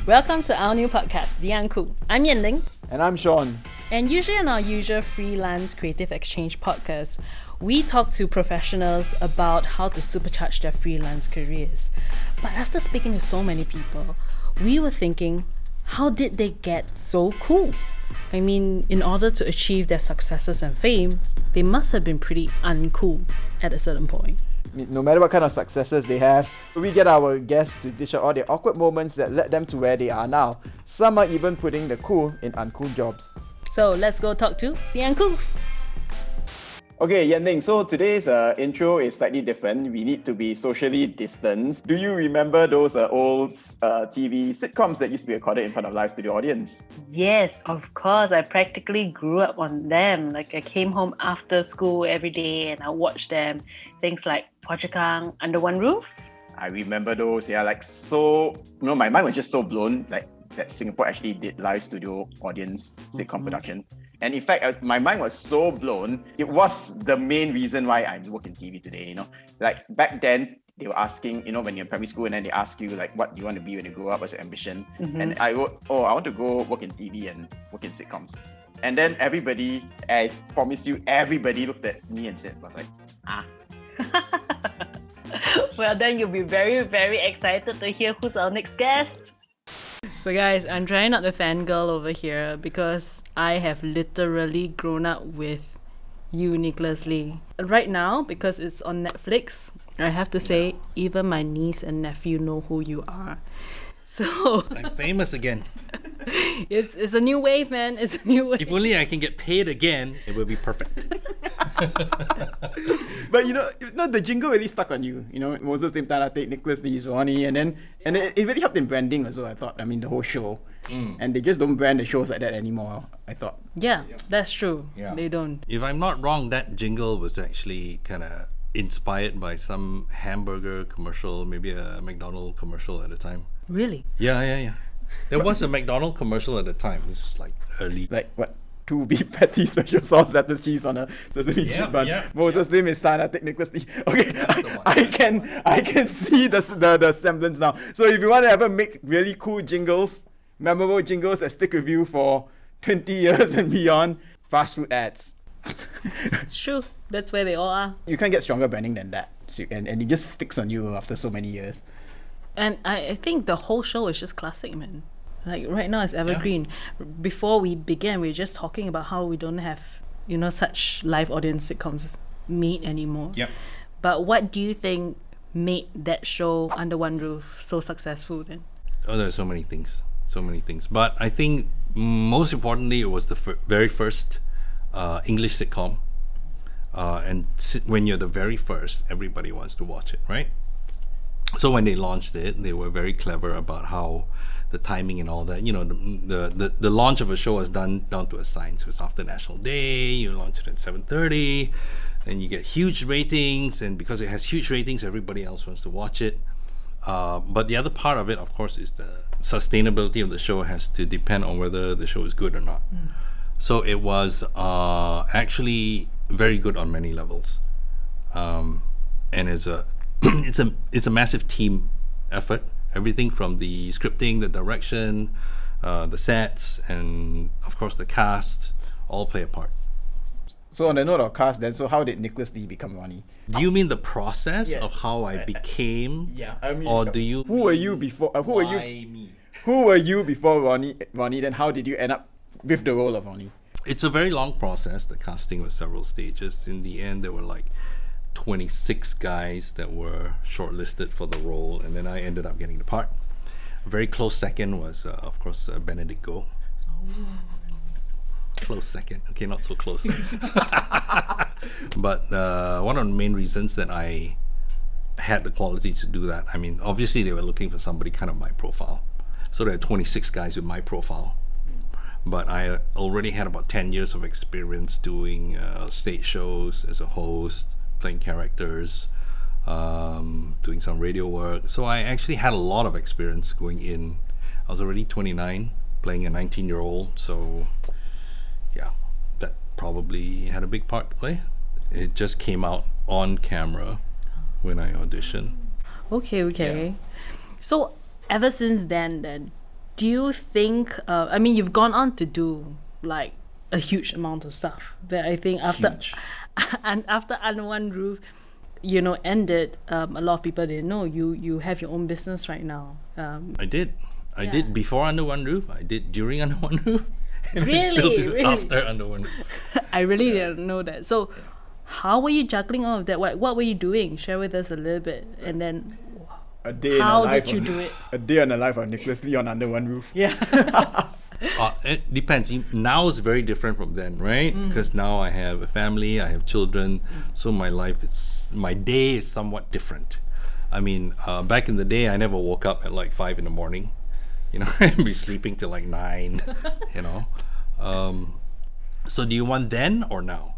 Welcome to our new podcast, The Uncool. I'm Yanling. And I'm Sean. And usually in our usual freelance creative exchange podcast, we talk to professionals about how to supercharge their freelance careers. But after speaking to so many people, we were thinking, how did they get so cool? I mean, in order to achieve their successes and fame, they must have been pretty uncool at a certain point. No matter what kind of successes they have, we get our guests to dish out all the awkward moments that led them to where they are now. Some are even putting the cool in uncool jobs. So let's go talk to the uncools. Okay, Yanling, so today's intro is slightly different. We need to be socially distanced. Do you remember those old TV sitcoms that used to be recorded in front of live studio audience? Yes, of course. I practically grew up on them. Like I came home after school every day and I watched them. Things like Phua Chu Kang, Under One Roof. I remember those, my mind was just so blown, like that Singapore actually did live studio audience sitcom production. And in fact, my mind was so blown, it was the main reason why I work in TV today, Like back then, they were asking, when you're in primary school and then they ask you like, what do you want to be when you grow up, what's your ambition? Mm-hmm. And I wrote, I want to go work in TV and work in sitcoms. And then I promise you, everybody looked at me and said, Well, then you'll be very, very excited to hear who's our next guest. So guys, I'm trying not to fangirl over here because I have literally grown up with you, Nicholas Lee. Right now, because it's on Netflix, I have to say, even my niece and nephew know who you are. So I'm famous again. It's a new wave, man. It's a new wave. If only I can get paid again, it will be perfect. But the jingle really stuck on you. Moses Lim Tanatik, Nicholas Lee, Ronnie, and it really helped in branding also, I thought. I mean, the whole show. And they just don't brand the shows like that anymore, I thought. Yeah, that's true. Yeah. They don't. If I'm not wrong, that jingle was actually kind of inspired by some hamburger commercial, maybe a McDonald's commercial at the time. Really? Yeah. There was a McDonald's commercial at the time. This is like early. Like what? 2 beef patty, special sauce, lettuce, cheese on a sesame chip bun. Moses Lim is Tanatik, Nicholas Lee. Okay, I can see the semblance now. So if you want to ever make really cool jingles, memorable jingles that stick with you for 20 years and beyond, fast food ads. It's true. That's where they all are. You can't get stronger branding than that. And it just sticks on you after so many years. And I think the whole show is just classic, man. Like right now it's evergreen. Yeah. Before we began, we were just talking about how we don't have, such live audience sitcoms made anymore. Yep. But what do you think made that show Under One Roof so successful then? Oh, there's so many things. But I think most importantly, it was the very first English sitcom. And when you're the very first, everybody wants to watch it, right? So when they launched it, they were very clever about how the timing and all that. The launch of a show was done down to a science. It was after National Day. You launch it at 7:30, then you get huge ratings, and because it has huge ratings, everybody else wants to watch it. But the other part of it, of course, is the sustainability of the show has to depend on whether the show is good or not. So it was actually very good on many levels, and it's a massive team effort. Everything from the scripting, the direction, the sets, and of course the cast all play a part. So on the note of cast then, so how did Nicholas Lee become Ronnie? Do you mean the process Yes. of how I became? Yeah, I mean, or do you? Who were you before? Me? Who were you before Ronnie? Then how did you end up with the role of Ronnie? It's a very long process. The casting was several stages. In the end, there were like 26 guys that were shortlisted for the role, and then I ended up getting the part. A very close second was, of course, Benedict Goh. Close second. Okay, not so close. But one of the main reasons that I had the quality to do that, I mean, obviously they were looking for somebody kind of my profile. So there are 26 guys with my profile. But I already had about 10 years of experience doing stage shows as a host, playing characters, doing some radio work. So I actually had a lot of experience going in. I was already 29, playing a 19-year-old. So yeah, that probably had a big part to play. It just came out on camera when I auditioned. Okay. Yeah. So ever since then, Do you think? I mean, you've gone on to do like a huge amount of stuff. That I think after, Huge. and after Under One Roof, ended. A lot of people didn't know you have your own business right now. I did. I did before Under One Roof. I did during Under One Roof. And I still Really? do Really? after Under One Roof. I really didn't know that. So, how were you juggling all of that? What were you doing? Share with us a little bit, and then A day how in the life did you of, do it? A day in the life of Nicholas Lee on Under One Roof. Yeah. It depends. Now it's very different from then, right? Because now I have a family, I have children, so my day is somewhat different. I mean, back in the day, I never woke up at like 5 in the morning. I'd be sleeping till like 9. So do you want then or now?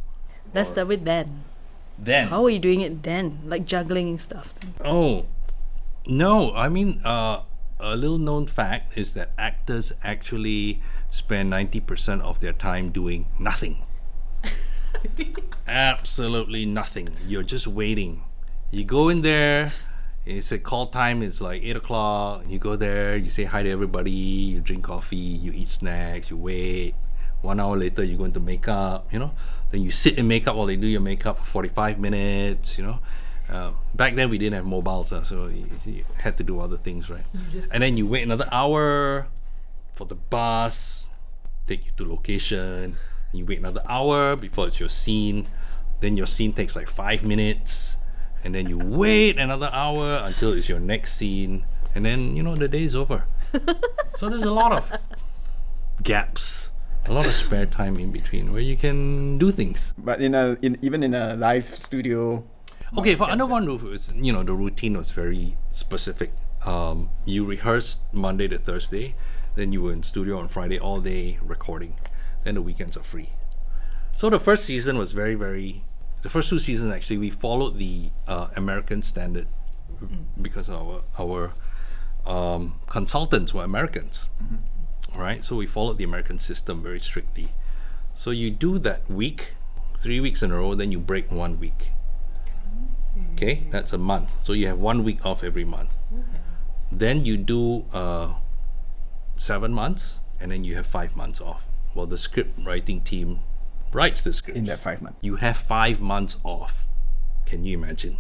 Let's start with then. Then. How were you doing it then? Like juggling and stuff. Oh, no. I mean, a little known fact is that actors actually spend 90% of their time doing nothing. Absolutely nothing. You're just waiting. You go in there, it's a call time, it's like 8 o'clock. You go there, you say hi to everybody, you drink coffee, you eat snacks, you wait. 1 hour later, you go into makeup, Then you sit in makeup while they do your makeup for 45 minutes, Back then we didn't have mobiles, so you had to do other things, right? And then you wait another hour for the bus, take you to location. You wait another hour before it's your scene. Then your scene takes like 5 minutes. And then you wait another hour until it's your next scene. And then, the day's over. So there's a lot of gaps, a lot of spare time in between where you can do things. But even in a live studio. Okay, for Under One Roof, it was, the routine was very specific. You rehearsed Monday to Thursday, then you were in studio on Friday all day recording. Then the weekends are free. So the first season was the first 2 seasons actually, we followed the American standard because our consultants were Americans, right? So we followed the American system very strictly. So you do that week, 3 weeks in a row, then you break 1 week. Okay, that's a month. So you have 1 week off every month. Then you do 7 months, and then you have 5 months off. Well, the script writing team writes the script. In that 5 months. You have 5 months off. Can you imagine?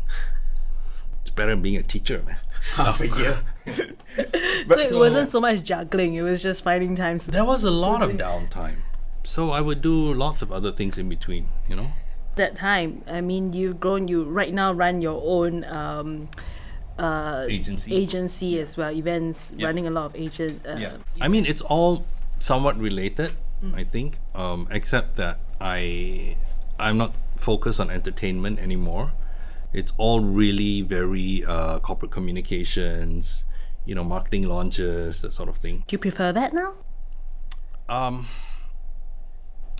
It's better than being a teacher, man. Half a year. So it wasn't so much juggling, it was just finding time. There was a lot of downtime. So I would do lots of other things in between, That time, I mean, you've grown, you right now run your own agency as well, events, running a lot of agent. I mean, it's all somewhat related, I think, except that I'm not focused on entertainment anymore. It's all really very corporate communications, marketing launches, that sort of thing. Do you prefer that now?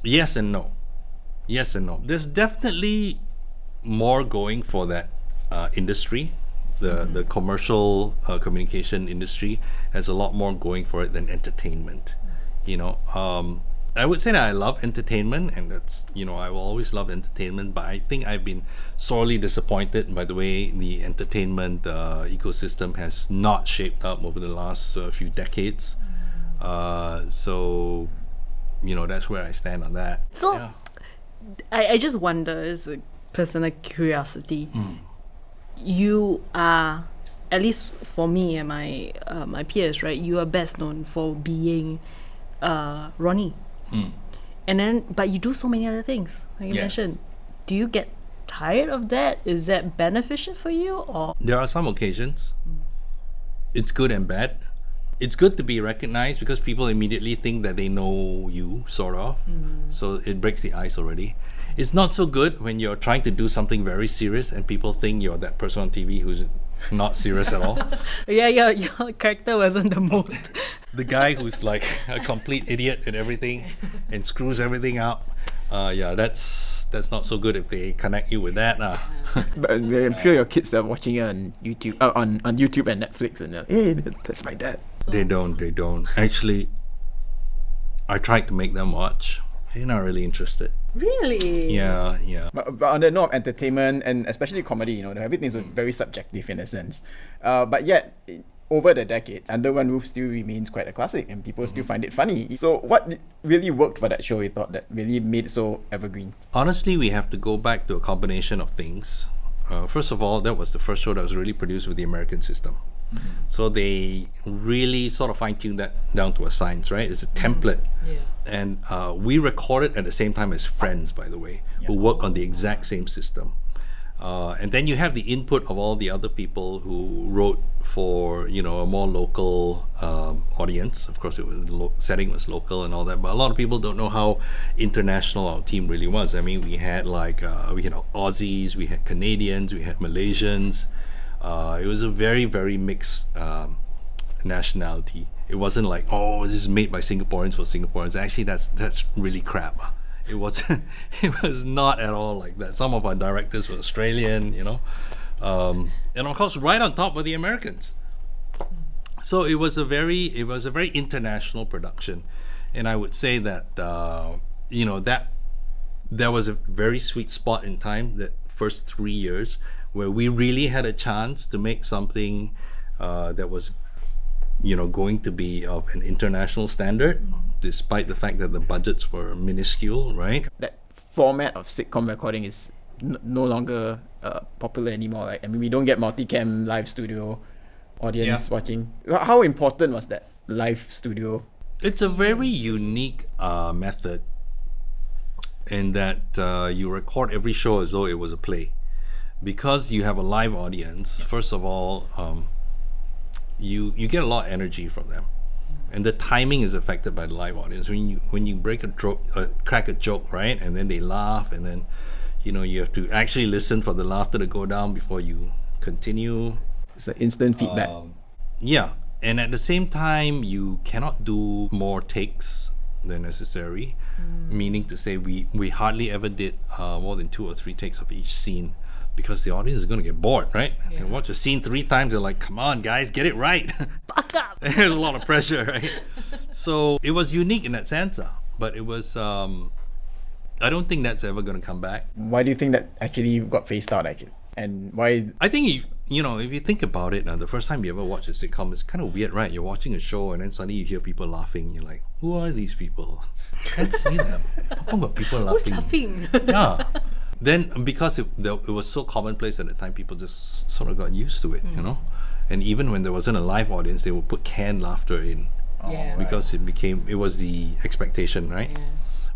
Yes and no. Yes and no. There's definitely more going for that industry. The commercial communication industry has a lot more going for it than entertainment. I would say that I love entertainment, and that's, I will always love entertainment, but I think I've been sorely disappointed by the way the entertainment ecosystem has not shaped up over the last few decades. So, that's where I stand on that. So, yeah. I just wonder, as a personal curiosity, you are, at least for me and my peers, right? You are best known for being Ronnie. And then, but you do so many other things, like you mentioned. Do you get tired of that? Is that beneficial for you, or? There are some occasions. It's good and bad. It's good to be recognized because people immediately think that they know you, sort of. So it breaks the ice already. It's not so good when you're trying to do something very serious and people think you're that person on TV who's not serious at all. Yeah, your character wasn't the most. The guy who's like a complete idiot and everything and screws everything up. That's not so good if they connect you with that. But I'm sure your kids are watching it on YouTube, on YouTube and Netflix, and hey, that's my dad. They don't. Actually, I tried to make them watch. They're not really interested. Really? Yeah. But on the note of entertainment and especially comedy, everything's very subjective in a sense. But yet, over the decades, Under One Roof still remains quite a classic and people still find it funny. So what really worked for that show, you thought, that really made it so evergreen? Honestly, we have to go back to a combination of things. First of all, that was the first show that was really produced with the American system. So they really sort of fine-tuned that down to a science, right? It's a template. And we recorded at the same time as Friends, by the way, who work on the exact same system. And then you have the input of all the other people who wrote for, a more local audience. Of course, setting was local and all that, but a lot of people don't know how international our team really was. I mean, we had we had Aussies, we had Canadians, we had Malaysians. It was a very, very mixed nationality. It wasn't like, this is made by Singaporeans for Singaporeans. Actually, that's really crap. It was not at all like that. Some of our directors were Australian, and of course, right on top were the Americans. So it was a very international production, and I would say that that there was a very sweet spot in time, that first 3 years, where we really had a chance to make something that was going to be of an international standard, despite the fact that the budgets were minuscule, right? That format of sitcom recording is no longer popular anymore, right? I mean, we don't get multicam live studio audience watching. How important was that live studio? It's a very unique method in that you record every show as though it was a play. Because you have a live audience, first of all, you get a lot of energy from them, and the timing is affected by the live audience. When you break crack a joke, right, and then they laugh, and then you have to actually listen for the laughter to go down before you continue. It's like instant feedback. And at the same time, you cannot do more takes than necessary, meaning to say we hardly ever did more than 2 or 3 takes of each scene. Because the audience is going to get bored, right? They watch a scene 3 times, they're like, come on, guys, get it right. Fuck up. There's a lot of pressure, right? So it was unique in that sense. But it was, I don't think that's ever going to come back. Why do you think that actually got phased out, actually? And why? I think, if you think about it, the first time you ever watch a sitcom, it's kind of weird, right? You're watching a show and then suddenly you hear people laughing. You're like, who are these people? I can't see them. How come got people laughing? Who's laughing? Yeah. Then, because it was so commonplace at the time, people just sort of got used to it, And even when there wasn't a live audience, they would put canned laughter in, because it was the expectation, right? Yeah.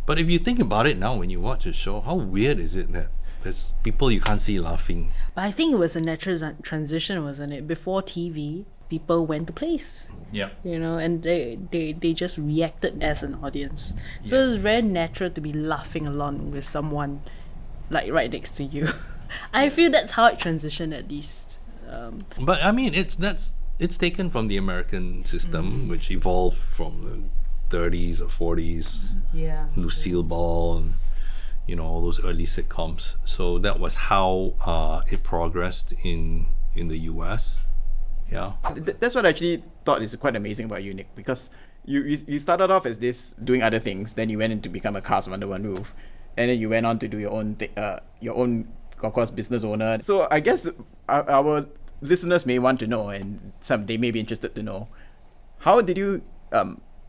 But if you think about it now, when you watch a show, how weird is it that there's people you can't see laughing? But I think it was a natural transition, wasn't it? Before TV, people went to plays. Yeah. And they just reacted as an audience. So it's very natural to be laughing along with someone like right next to you. I feel that's how it transitioned, at least. But I mean, it's taken from the American system, which evolved from the 30s or 40s. Lucille Ball, and all those early sitcoms. So that was how it progressed in the US. Yeah. That's what I actually thought is quite amazing about you, Nick, because you started off as this doing other things, then you went in to become a cast of Under One Roof. And then you went on to do your own, of course, business owner. So I guess our listeners may want to know, and they may be interested to know, how did you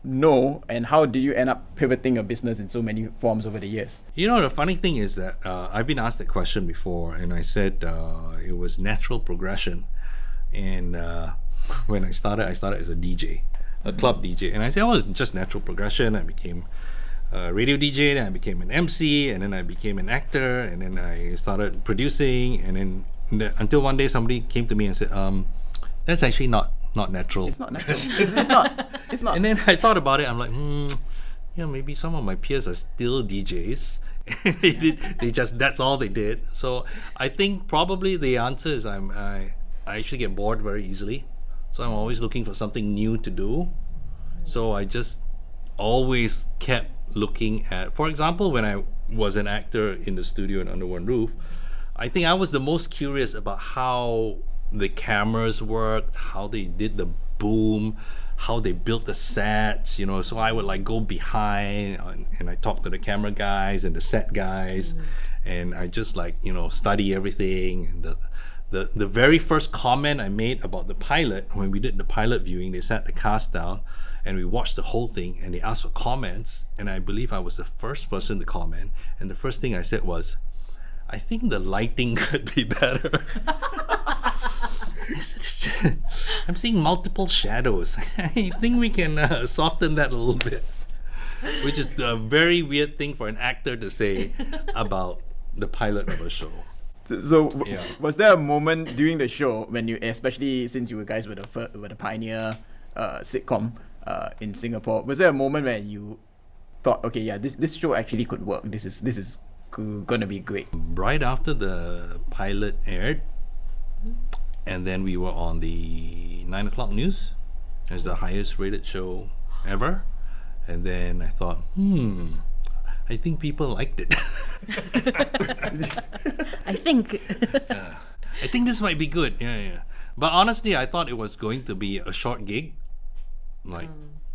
know, and how did you end up pivoting your business in so many forms over the years? The funny thing is that I've been asked that question before, and I said it was natural progression. And when I started as a DJ, a club DJ, and I said, it was just natural progression. I became radio DJ, then I became an MC, and then I became an actor, and then I started producing, and then until one day somebody came to me and said, that's actually not natural. It's not natural. It's not. And then I thought about it. I'm like, maybe some of my peers are still DJs. That's all they did. So I think probably the answer is I actually get bored very easily. So I'm always looking for something new to do. So I just always kept looking at, for example, when I was an actor in the studio and Under One Roof, I think I was the most curious about how the cameras worked, how they did the boom, how they built the sets, so I would go behind and I talk to the camera guys and the set guys, and I just study everything, and the very first comment I made about the pilot, when we did the pilot viewing, they sat the cast down and we watched the whole thing and they asked for comments, and I believe I was the first person to comment, and the first thing I said was, I think the lighting could be better. I'm seeing multiple shadows. I think we can soften that a little bit, which is a very weird thing for an actor to say about the pilot of a show. So was there a moment during the show when you, especially since you guys were the pioneer sitcom in Singapore, was there a moment where you thought, okay, yeah, this show actually could work. This is gonna be great? Right after the pilot aired, and then we were on the 9 o'clock news as the highest rated show ever, and then I thought, I think people liked it. I think this might be good. Yeah. But honestly, I thought it was going to be a short gig, like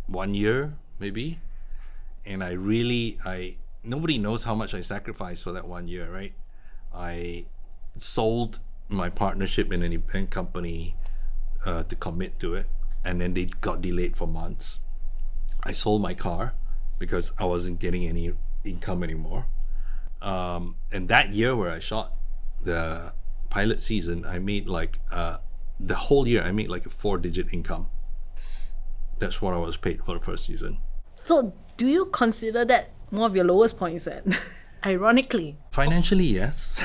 1 year maybe. And nobody knows how much I sacrificed for that 1 year, right? I sold my partnership in an event company to commit to it, and then they got delayed for months. I sold my car because I wasn't getting any income anymore. And that year where I shot the pilot season, I made the whole year I made like a 4-digit income. That's what I was paid for the first season. So do you consider that one of your lowest points then? Ironically. Financially, yes.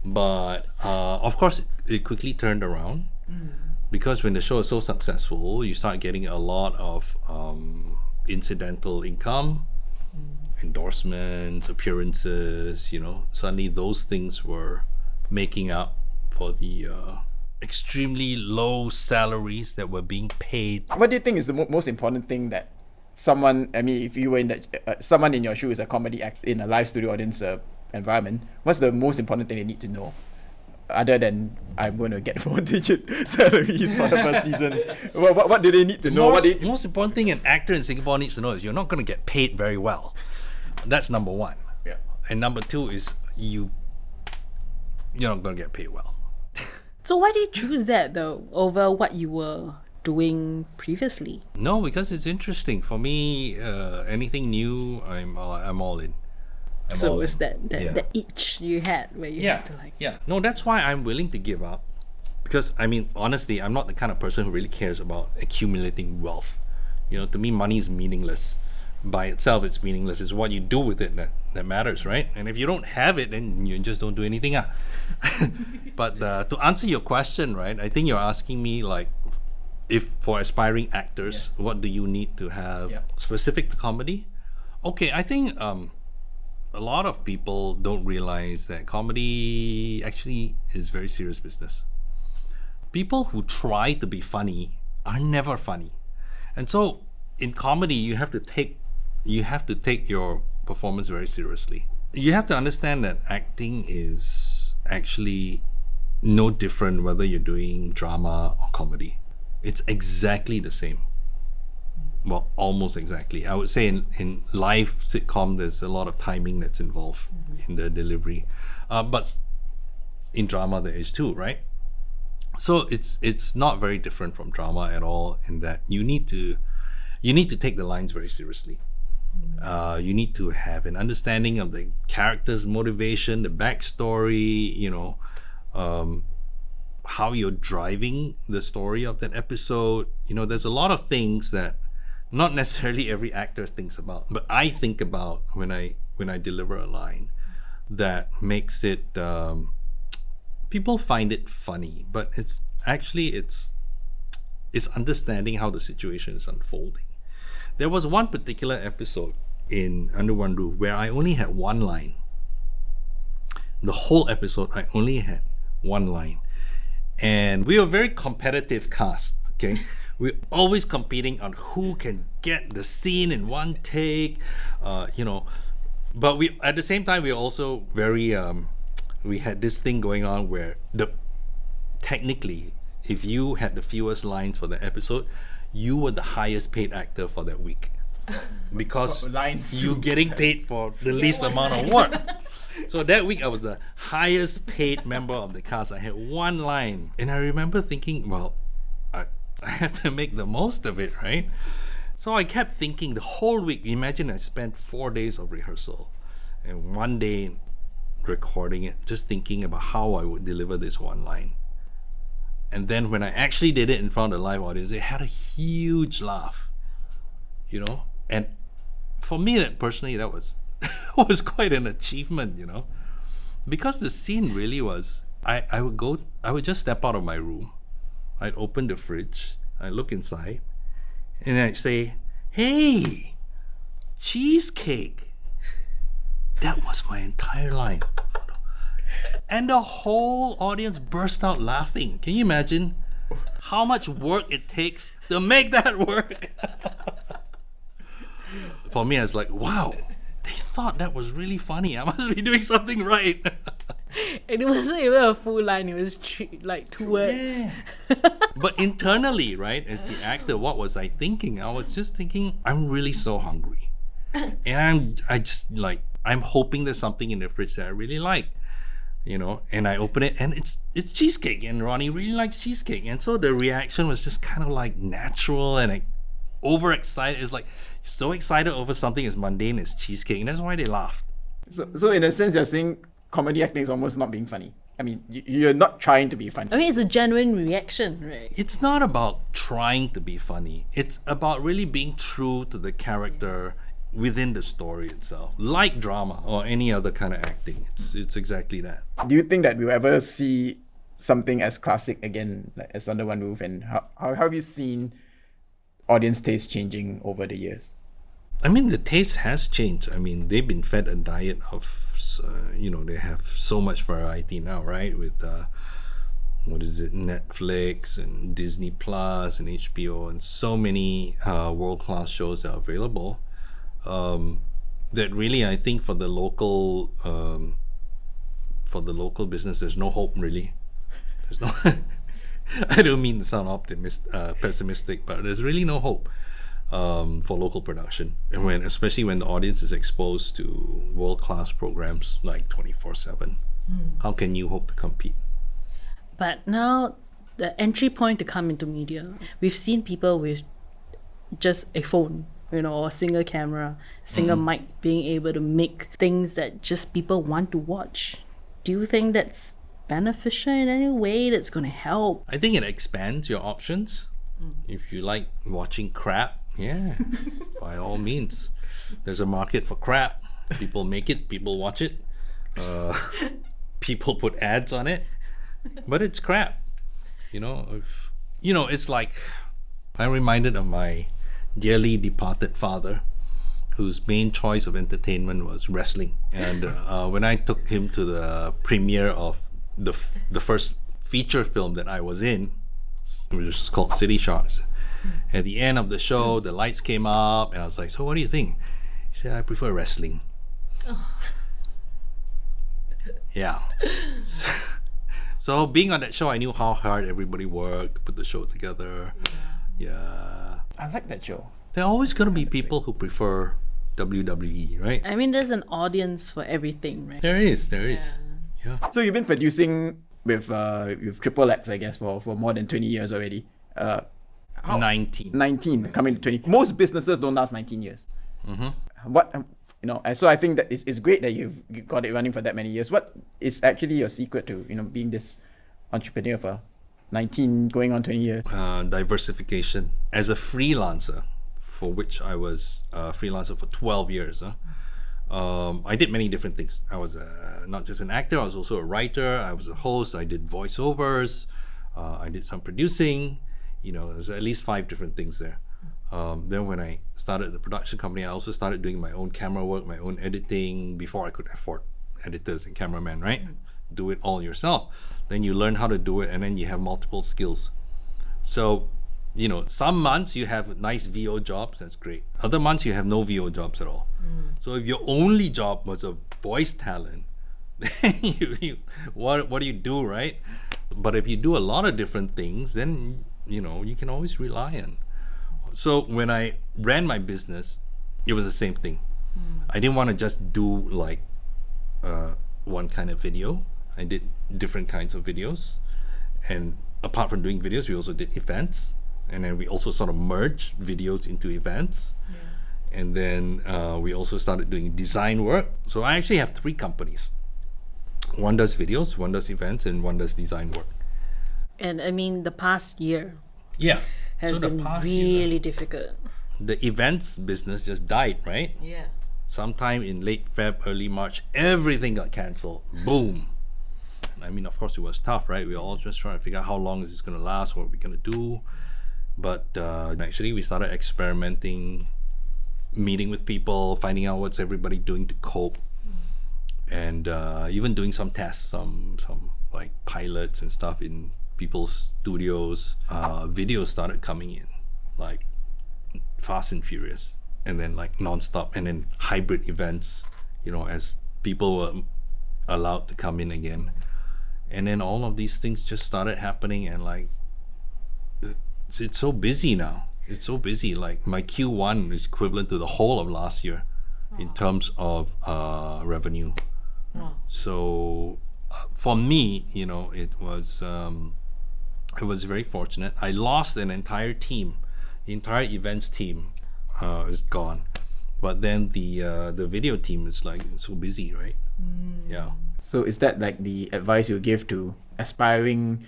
But of course it quickly turned around, because when the show is so successful, you start getting a lot of incidental income, endorsements, appearances, suddenly those things were making up for the extremely low salaries that were being paid. What do you think is the most important thing that someone, if you were in that, someone in your shoes, a comedy act in a live studio audience environment, what's the most important thing they need to know? Other than I'm going to get 4-digit salaries for the first season. What do they need to know? Most important thing an actor in Singapore needs to know is you're not going to get paid very well. That's number one. Yeah. And number two is you're not going to get paid well. So why did you choose that though over what you were doing previously? No, because it's interesting. For me, anything new, I'm all in. So it's that itch you had where you had to No, that's why I'm willing to give up. Because honestly, I'm not the kind of person who really cares about accumulating wealth. To me, money is meaningless. By itself, it's meaningless. It's what you do with it that matters, right? And if you don't have it, then you just don't do anything. But to answer your question, right, I think you're asking me if for aspiring actors, what do you need to have specific to comedy? Okay, I think a lot of people don't realize that comedy actually is very serious business. People who try to be funny are never funny. And so in comedy, you have to take your performance very seriously. You have to understand that acting is actually no different whether you're doing drama or comedy. It's exactly the same. Well, almost exactly. I would say in live sitcom, there's a lot of timing that's involved in the delivery. But in drama, there is too, right? So it's not very different from drama at all in that you need to take the lines very seriously. You need to have an understanding of the character's motivation, the backstory, how you're driving the story of that episode. There's a lot of things that not necessarily every actor thinks about, but I think about when I deliver a line that makes it people find it funny, but it's understanding how the situation is unfolding. There was one particular episode in Under One Roof where I only had one line. The whole episode, I only had one line. And we were a very competitive cast, okay? We're always competing on who can get the scene in one take, But we, at the same time, we were also very, we had this thing going on where technically, if you had the fewest lines for the episode, you were the highest paid actor for that week. Because you're getting paid for the least amount of work. So that week I was the highest paid member of the cast. I had one line, and I remember thinking, well, I have to make the most of it, right? So I kept thinking the whole week. Imagine I spent 4 days of rehearsal and 1 day recording it, just thinking about how I would deliver this one line. And then when I actually did it in front of the live audience, it had a huge laugh, you know? And for me, that personally, that was was quite an achievement, you know? Because the scene really was, I would just step out of my room, I'd open the fridge, I'd look inside, and I'd say, "Hey, cheesecake." That was my entire line. And the whole audience burst out laughing. Can you imagine how much work it takes to make that work? For me, I was like, wow, they thought that was really funny. I must be doing something right. And it wasn't even a full line, it was like 2 words. Yeah. But internally, right, as the actor, what was I thinking? I was just thinking, I'm really so hungry. And I'm hoping there's something in the fridge that I really like. You know, and I open it and it's cheesecake, and Ronnie really likes cheesecake, and so the reaction was just kind of like natural and like overexcited. It's like so excited over something as mundane as cheesecake, and that's why they laughed. So in a sense, you're saying comedy acting is almost not being funny. I mean, you're not trying to be funny. I mean, it's a genuine reaction, right? It's not about trying to be funny. It's about really being true to the character within the story itself, like drama or any other kind of acting. It's exactly that. Do you think that we'll ever see something as classic again, like as Under One Roof? And how have you seen audience taste changing over the years? I mean, the taste has changed. I mean, they've been fed a diet of, they have so much variety now, right? With Netflix and Disney Plus and HBO and so many world-class shows that are available. That really, I think for the local business, there's no hope really. There's no. I don't mean to sound pessimistic, but there's really no hope for local production, and especially when the audience is exposed to world-class programs like 24/7. How can you hope to compete? But now, the entry point to come into media, we've seen people with just a phone, or a single camera, single mic, being able to make things that just people want to watch. Do you think that's beneficial in any way, that's going to help? I think it expands your options. If you like watching crap, yeah, by all means. There's a market for crap. People make it, people watch it. People put ads on it, but it's crap. It's like, I'm reminded of my dearly departed father, whose main choice of entertainment was wrestling. And when I took him to the premiere of the first feature film that I was in, which was called City Sharks, at the end of the show, the lights came up, and I was like, "So what do you think?" He said, "I prefer wrestling." Yeah. So being on that show, I knew how hard everybody worked to put the show together. Yeah. I like that show. There are always going to be people who prefer WWE, right? I mean, there's an audience for everything, right? There is. Yeah. So you've been producing with Triple X, I guess, for more than 20 years already. 19. 19, coming to 20. Most businesses don't last 19 years. So I think that it's great that you've got it running for that many years. What is actually your secret to being this entrepreneur for 19 going on 20 years? Diversification. As a freelancer, for which I was a freelancer for 12 years, I did many different things. I was not just an actor, I was also a writer, I was a host, I did voiceovers, I did some producing. There's at least 5 different things there. Then when I started the production company, I also started doing my own camera work, my own editing, before I could afford editors and cameramen, right? Do it all yourself. Then you learn how to do it, and then you have multiple skills. So, some months you have nice VO jobs, that's great. Other months you have no VO jobs at all. So if your only job was a voice talent, then what do you do, right? But if you do a lot of different things, then you can always rely on. So when I ran my business, it was the same thing. I didn't want to just do like one kind of video. I did different kinds of videos. And apart from doing videos, we also did events. And then we also sort of merged videos into events. Yeah. And then we also started doing design work. So I actually have 3 companies. One does videos, one does events, and one does design work. And I mean, the past year has so been really year, difficult. The events business just died, right? Yeah. Sometime in late Feb, early March, everything got cancelled. Boom. I mean, of course, it was tough, right? We were all just trying to figure out how long is this going to last, what are we going to do. But actually, we started experimenting, meeting with people, finding out what's everybody doing to cope, and even doing some tests, some like pilots and stuff in people's studios. Videos started coming in, like fast and furious, and then like non-stop, and then hybrid events, as people were allowed to come in again. And then all of these things just started happening, and like it's so busy now. It's so busy. Like my Q1 is equivalent to the whole of last year in terms of revenue. So for me, it was very fortunate. I lost an entire team. The entire events team is gone, but then the video team is like so busy, right? Yeah. So is that like the advice you give to aspiring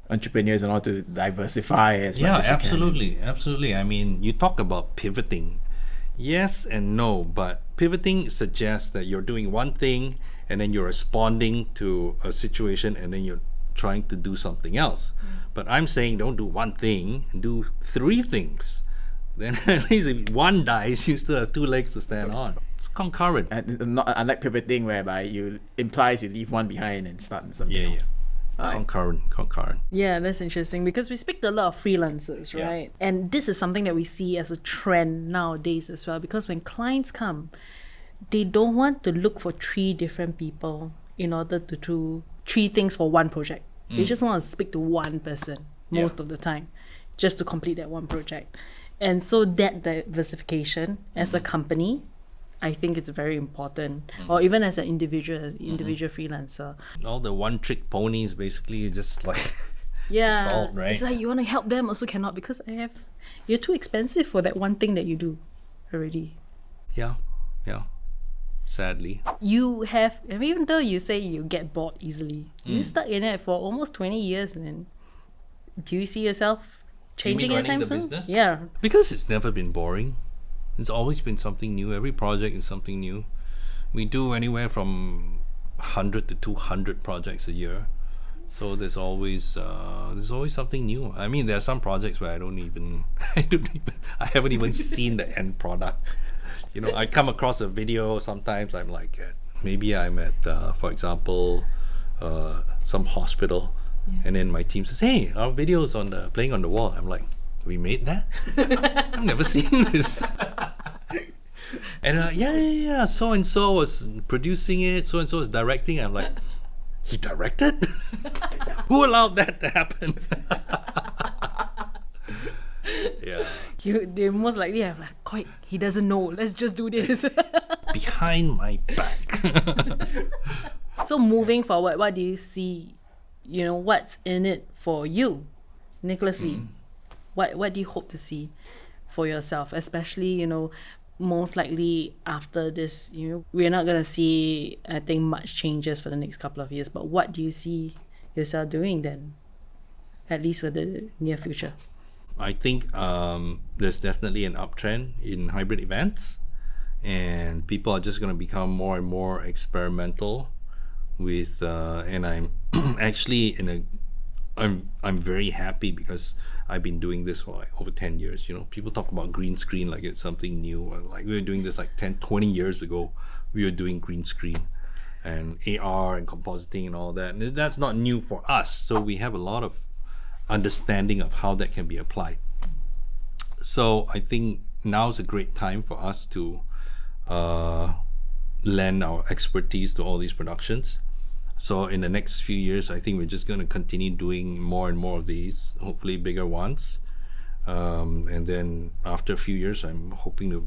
entrepreneurs and all to diversify as much as you can? Absolutely. I mean, you talk about pivoting. Yes and no, but pivoting suggests that you're doing one thing and then you're responding to a situation and then you're trying to do something else. But I'm saying don't do one thing, do 3 things. Then at least if one dies, you still have 2 legs to stand on. It's concurrent. And not unlike pivoting, whereby you implies you leave one behind and start something else. Right. Concurrent. Yeah, that's interesting because we speak to a lot of freelancers, right? And this is something that we see as a trend nowadays as well, because when clients come, they don't want to look for 3 different people in order to do 3 things for one project. They just want to speak to one person most of the time just to complete that one project. And so that diversification as a company, I think it's very important, or even as an individual freelancer. All the one-trick ponies basically just like stalled, right? It's like you want to help them, also cannot because you're too expensive for that one thing that you do already. Yeah. Sadly. You have, even though you say you get bored easily, you stuck in it for almost 20 years, and then do you see yourself changing anytime soon? Business? Yeah. Because it's never been boring. It's always been something new. Every project is something new. We do anywhere from 100 to 200 projects a year. So there's always something new. I mean, there are some projects where I haven't even seen the end product. I come across a video. Sometimes I'm like, maybe I'm at, for example, some hospital, and then my team says, "Hey, our video's playing on the wall." I'm like, "We made that? I've never seen this." And so and so was producing it. So and so was directing. I'm like, he directed? Who allowed that to happen? Yeah. They most likely have like, he doesn't know. Let's just do this. Behind my back. So moving forward, what do you see? What's in it for you, Nicholas Lee? What do you hope to see for yourself, especially most likely after this? We're not gonna see, I think, much changes for the next couple of years. But what do you see yourself doing then, at least for the near future? I think there's definitely an uptrend in hybrid events, and people are just going to become more and more experimental with. And I'm actually I'm very happy because I've been doing this for like over 10 years. People talk about green screen like it's something new. Like we were doing this like 10, 20 years ago. We were doing green screen and AR and compositing and all that. And that's not new for us. So we have a lot of understanding of how that can be applied. So I think now's a great time for us to lend our expertise to all these productions. So in the next few years, I think we're just going to continue doing more and more of these, hopefully bigger ones. And then after a few years, I'm hoping to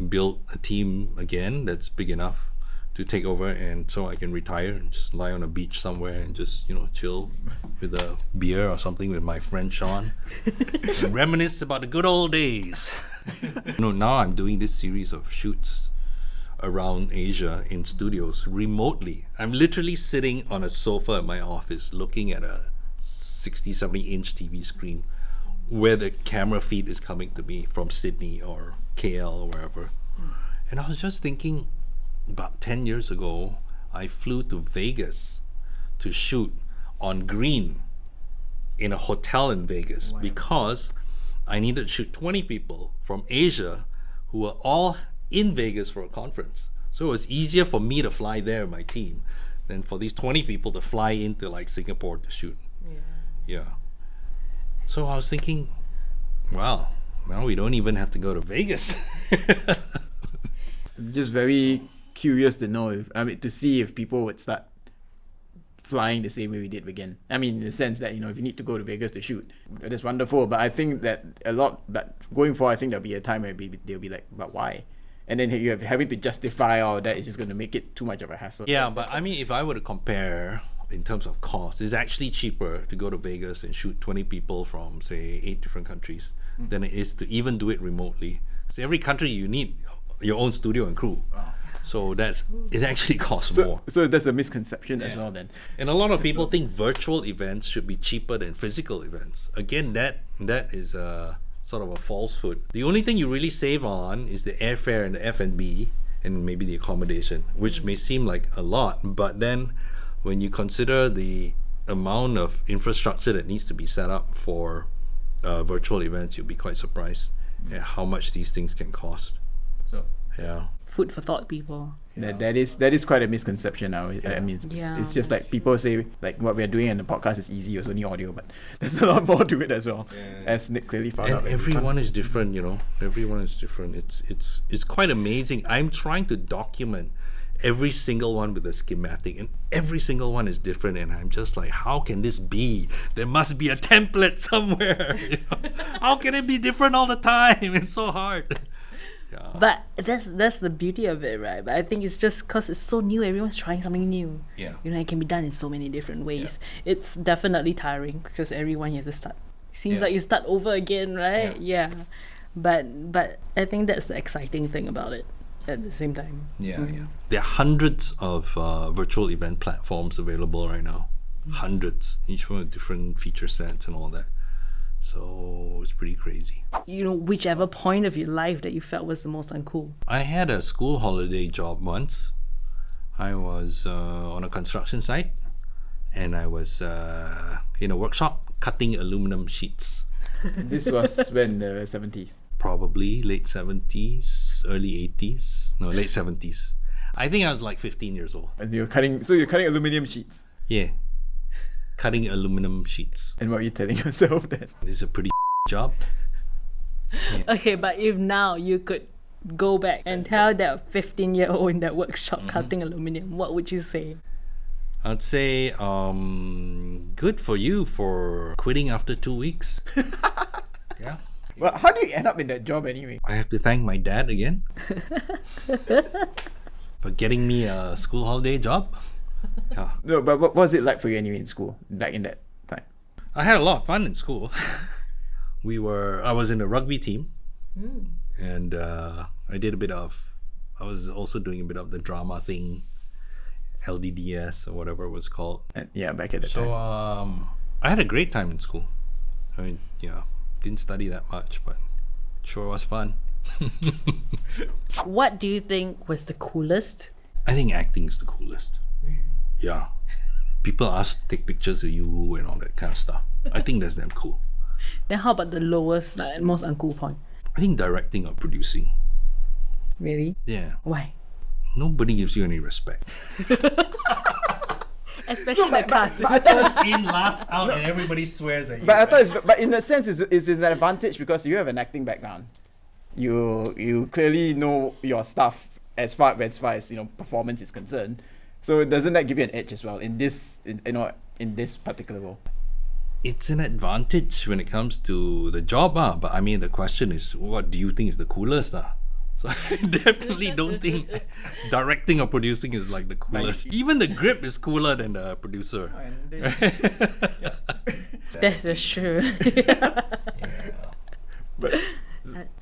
build a team again that's big enough to take over, and so I can retire and just lie on a beach somewhere and just chill with a beer or something with my friend Sean and reminisce about the good old days. Now I'm doing this series of shoots around Asia in studios remotely. I'm literally sitting on a sofa at my office looking at a 60-70 inch TV screen where the camera feed is coming to me from Sydney or KL or wherever. And I was just thinking, about 10 years ago, I flew to Vegas to shoot on green in a hotel in Vegas because I needed to shoot 20 people from Asia who were all in Vegas for a conference. So it was easier for me to fly there, my team, than for these 20 people to fly into like Singapore to shoot. Yeah. So I was thinking, wow, now we don't even have to go to Vegas. Just very curious to know to see if people would start flying the same way we did again. I mean, in the sense that, if you need to go to Vegas to shoot, that's wonderful. But I think that but going forward, I think there'll be a time where they'll be like, but why? And then you have having to justify all that is just going to make it too much of a hassle. Yeah, but I mean, if I were to compare in terms of cost, it's actually cheaper to go to Vegas and shoot 20 people from, say, 8 different countries than it is to even do it remotely. So every country you need your own studio and crew. Wow. So it actually costs more. So there's a misconception as well then. And a lot of people think virtual events should be cheaper than physical events. Again, that is sort of a falsehood. The only thing you really save on is the airfare and the F&B and maybe the accommodation, which may seem like a lot, but then when you consider the amount of infrastructure that needs to be set up for virtual events, you'll be quite surprised at how much these things can cost. So yeah, food for thought, people. That is quite a misconception now. I mean, it's just like people say like what we're doing in the podcast is easy, it's only audio, but there's a lot more to it as well. As Nick clearly found out. And everyone is different, Everyone is different. It's quite amazing. I'm trying to document every single one with a schematic, and every single one is different, and I'm just like, how can this be? There must be a template somewhere. How can it be different all the time? It's so hard. Yeah. But that's the beauty of it, right? But I think it's just because it's so new, everyone's trying something new. Yeah. It can be done in so many different ways. It's definitely tiring because everyone you have to start. Seems like you start over again, right? Yeah. But I think that's the exciting thing about it at the same time. Yeah. There are hundreds of virtual event platforms available right now. Hundreds. Each one with different feature sets and all that. So it's pretty crazy. Whichever point of your life that you felt was the most uncool. I had a school holiday job once. I was on a construction site, and I was in a workshop cutting aluminum sheets. This was when the 70s. Probably late 70s, early 80s. No, late 70s. I think I was like 15 years old. And you're cutting aluminum sheets. Yeah. Cutting aluminum sheets. And what are you telling yourself then? This is a pretty job. Yeah. Okay, but if now you could go back and tell that 15-year-old in that workshop cutting aluminum, what would you say? I'd say, good for you for quitting after 2 weeks. Yeah. Well, how do you end up in that job anyway? I have to thank my dad again for getting me a school holiday job. Yeah. No, but what was it like for you anyway in school, back in that time? I had a lot of fun in school. I was in a rugby team, and I was also doing a bit of the drama thing, LDDS or whatever it was called. Back at the time. So I had a great time in school. I mean, didn't study that much, but sure was fun. What do you think was the coolest? I think acting is the coolest. Yeah. People ask to take pictures of you and all that kind of stuff. I think that's damn cool. Then how about the lowest, most uncool point? I think directing or producing. Really? Yeah. Why? Nobody gives you any respect. Especially the cast. First in, last out, and everybody swears at you. But I thought, but in a sense, it's an advantage because you have an acting background. You clearly know your stuff as far as performance is concerned. So doesn't that give you an edge as well in this particular role? It's an advantage when it comes to the job, but I mean the question is, what do you think is the coolest? So I definitely don't think directing or producing is like the coolest. Even the grip is cooler than the producer. That's true. But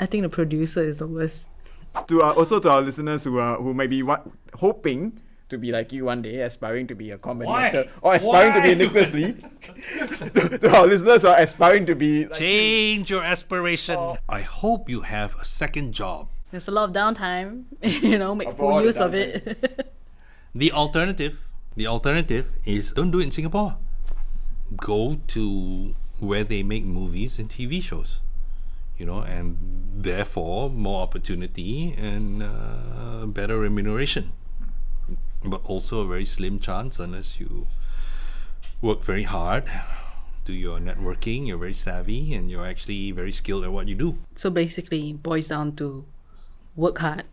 I think the producer is the worst. also to our listeners who might be hoping to be like you one day, aspiring to be a comedy actor, or aspiring to be Nicholas Lee. to our listeners who are aspiring to be like Change your aspiration. I hope you have a second job. There's a lot of downtime, make Of full all the use of it. The alternative is don't do it in Singapore. Go to where they make movies and TV shows, and therefore more opportunity and better remuneration. But also a very slim chance unless you work very hard, do your networking, you're very savvy, and you're actually very skilled at what you do. So basically, it boils down to work hard,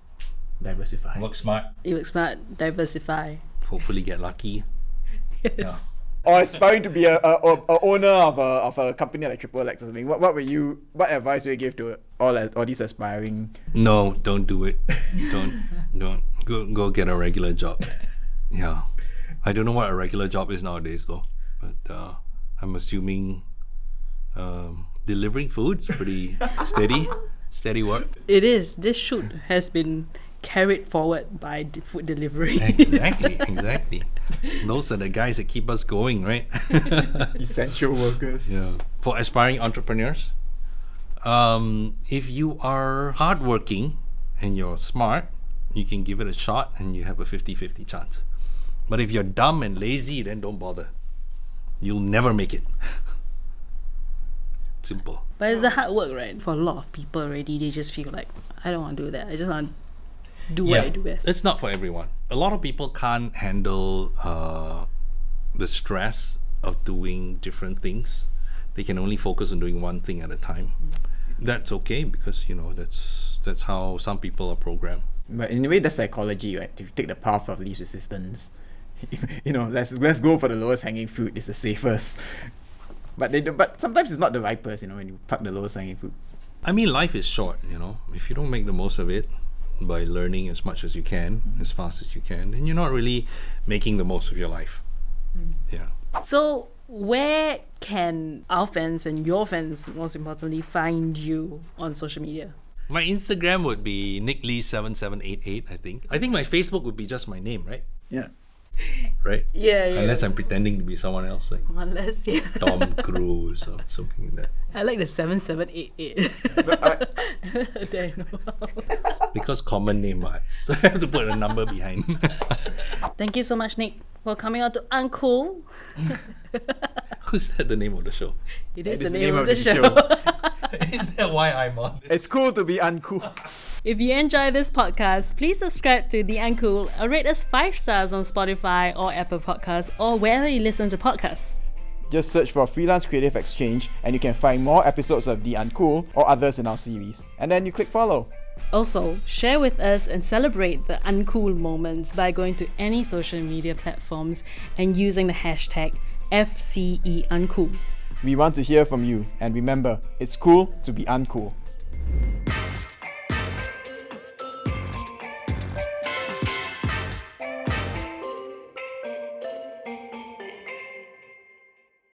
diversify. Work smart. you work smart, diversify. Hopefully get lucky. Yes. Or aspiring to be a owner of a company like Triple X or something. What advice would you give to all these aspiring? No, don't do it. don't. Go get a regular job. Yeah. I don't know what a regular job is nowadays though. But I'm assuming delivering food is pretty steady work. It is. This shoot has been carried forward by food delivery. Exactly. Those are the guys that keep us going, right? Essential workers. Yeah. For aspiring entrepreneurs, if you are hardworking and you're smart, you can give it a shot and you have a 50-50 chance. But if you're dumb and lazy, then don't bother. You'll never make it. Simple. But it's the hard work, right? For a lot of people already, they just feel like, I don't want to do that. I just want to do what I do best. It's not for everyone. A lot of people can't handle the stress of doing different things. They can only focus on doing one thing at a time. That's okay because that's how some people are programmed. But in a way, that's psychology, right? If you take the path of least resistance, let's go for the lowest hanging fruit. It's the safest. But sometimes it's not the ripest. When you pluck the lowest hanging fruit. I mean, life is short. If you don't make the most of it by learning as much as you can, as fast as you can, then you're not really making the most of your life. Yeah. So where can our fans and your fans, most importantly, find you on social media? My Instagram would be nicklee7788, I think. I think my Facebook would be just my name, right? Yeah. Right? Yeah. Unless I'm pretending to be someone else, like Unless, yeah. Tom Cruise or something like that. I like the 7788. There you know. Because common name, right? So I have to put a number behind. Thank you so much, Nick, for coming on to Uncool. Who's that the name of the show? It is That the name of the show. Is that why I'm on this? It's cool to be uncool. If you enjoy this podcast, please subscribe to The Uncool or rate us 5 stars on Spotify or Apple Podcasts or wherever you listen to podcasts. Just search for Freelance Creative Exchange and you can find more episodes of The Uncool or others in our series. And then you click follow. Also, share with us and celebrate the uncool moments by going to any social media platforms and using the hashtag FCEUncool. We want to hear from you, and remember, it's cool to be uncool.